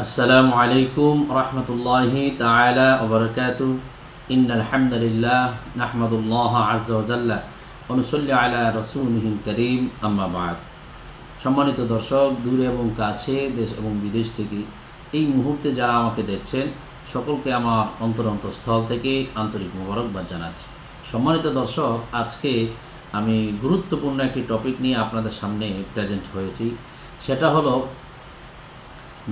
আসসালামু আলাইকুম রহমতুল্লাহি তাআলা ওয়া বারাকাতুহু ইন্নাল হামদুলিল্লাহ নাহমাদুল্লাহ আযজা ওয়া জাল্লা ওয়া নুসাল্লি আলা রাসূলিহিল কারীম আম্মা বা'দ। সম্মানিত দর্শক, দূরে এবং কাছে, দেশ এবং বিদেশ থেকে এই মুহূর্তে যারা আমাকে দেখছেন সকলকে আমার অন্তরস্থল থেকে আন্তরিক মোবারকবাদ জানাচ্ছি। সম্মানিত দর্শক, আজকে আমি গুরুত্বপূর্ণ একটি টপিক নিয়ে আপনাদের সামনে প্রেজেন্ট হয়েছি। সেটা হলো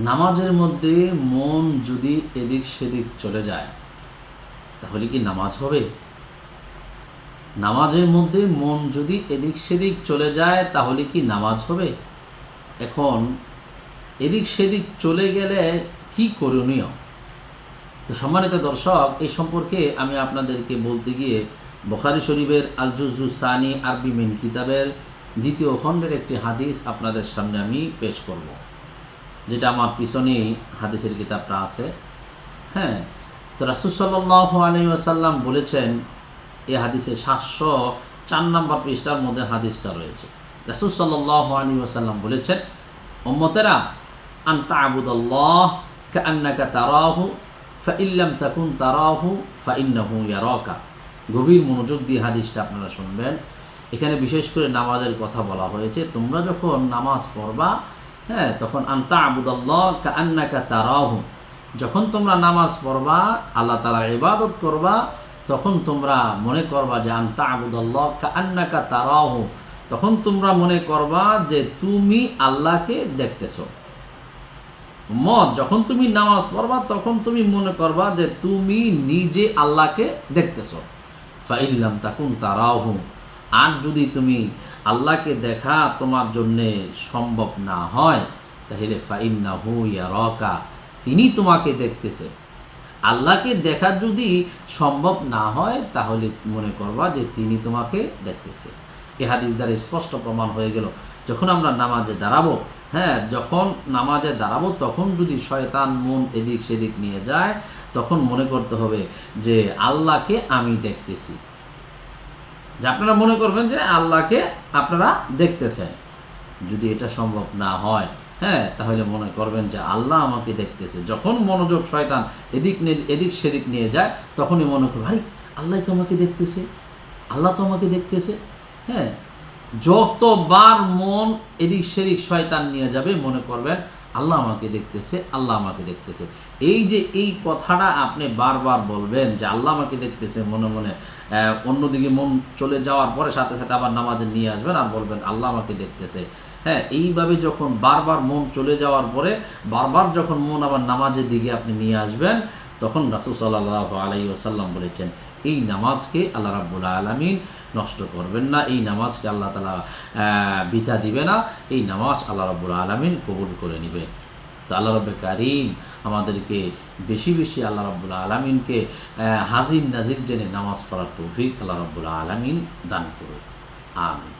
নামাজের মধ্যে মন যদি এদিক সেদিক চলে যায় তাহলে কি নামাজ হবে? নামাজের মধ্যে মন যদি এদিক সেদিক চলে যায় তাহলে কি নামাজ হবে? এখন এদিক সেদিক চলে গেলে কি করণীয়? তো সম্মানিত দর্শক, এই সম্পর্কে আমি আপনাদেরকে বলতে গিয়ে বুখারী শরীফের আল জুজুস সানি আরবি মিন কিতাবের 2য় খণ্ডের একটি হাদিস আপনাদের সামনে আমি পেশ করব, যেটা আমার পিছনেই হাদিসের কিতাবটা আছে। হ্যাঁ, তো রাসূল সাল্লাল্লাহু আলাইহি ওয়াসাল্লাম বলেছেন, এই হাদিসে 704 নম্বর পৃষ্ঠার মধ্যে হাদিসটা রয়েছে। রাসূল সাল্লাল্লাহু আলাইহি ওয়াসাল্লাম বলেছেন, উম্মতেরা, আন তা'বুদাল্লাহ কাআন্নাকা তারাহু ফাইন লাম তাকুন তারাহু ফাইন্নাহু ইয়ারাকা। গভীর মনোযোগ দিয়ে হাদিসটা আপনারা শুনবেন। এখানে বিশেষ করে নামাজের কথা বলা হয়েছে। তোমরা যখন নামাজ পড়বা, হ্যাঁ, তখন আনতা আবুদাল্লাহ কাআন্নাকা তারাহু, যখন তোমরা নামাজ পড়বা, আল্লাহ তাআলার ইবাদত করবা, তখন তোমরা মনে করবা যে আনতা আবুদাল্লাহ কাআন্নাকা তারাহু, তখন তোমরা মনে করবা যে তুমি আল্লাহকে দেখতেছো। যখন তুমি নামাজ পড়বা তখন তুমি মনে করবা যে তুমি নিজে আল্লাহকে দেখতেছো। ফাইন লাম তাকুন তারাহু, আর যদি তুমি আল্লাহকে দেখা তোমার জন্যে সম্ভব না হয়, তাহলে ফাইন্নাহু ইয়ারাকা, তিনি তোমাকে দেখতেছে। আল্লাহকে দেখা যদি সম্ভব না হয় তাহলে মনে করবা যে তিনি তোমাকে দেখতেছে। এই হাদিস দ্বারা স্পষ্ট প্রমাণ হয়ে গেল, যখন আমরা নামাজে দাঁড়াবো, হ্যাঁ, যখন নামাজে দাঁড়াবো তখন যদি শয়তান মন এদিক সেদিক নিয়ে যায়, তখন মনে করতে হবে যে আল্লাহকে আমি দেখতেছি। যে আপনারা মনে করবেন যে আল্লাহকে আপনারা দেখতেছেন। যদি এটা সম্ভব না হয়, হ্যাঁ, তাহলে মনে করবেন যে আল্লাহ আমাকে দেখতেছে। যখন মনোযোগ শয়তান এদিক সেদিক নিয়ে যায়, তখনই মনে করবেন, ভাই, আল্লাহ তো আমাকে দেখতেছে, আল্লাহ তো আমাকে দেখতেছে। হ্যাঁ, যতবার মন এদিক সেদিক শয়তান নিয়ে যাবে, মনে করবেন আল্লাহ আমাকে দেখতেছে, আল্লাহ আমাকে দেখতেছে। এই যে এই কথাটা আপনি বারবার বলবেন যে আল্লাহ আমাকে দেখতেছে, মনে মনে অন্যদিকে মন চলে যাওয়ার পরে সাথে সাথে আবার নামাজে নিয়ে আসবেন আর বলবেন আল্লাহ আমাকে দেখতেছে। হ্যাঁ, এইভাবে যখন বারবার মন চলে যাওয়ার পরে বারবার যখন মন আবার নামাজের দিকে আপনি নিয়ে আসবেন, তখন রাসূল সাল্লাল্লাহু আলাইহি ওয়াসাল্লাম বলেছেন, এই নামাজকে আল্লাহ রাব্বুল আলামিন নষ্ট করবেন না, এই নামাজকে আল্লাহ তাআলা বৃথা দিবে না, এই নামাজ আল্লাহ রাব্বুল আলামিন কবুল করে নেবেন। তো আল্লাহ রাব্বুল কারীম আমাদেরকে বেশি বেশি আল্লাহ রাব্বুল আলামিনকে হাজির নাজির জেনে নামাজ পড়ার তৌফিক আল্লাহ রাব্বুল আলামিন দান করুন। আমিন।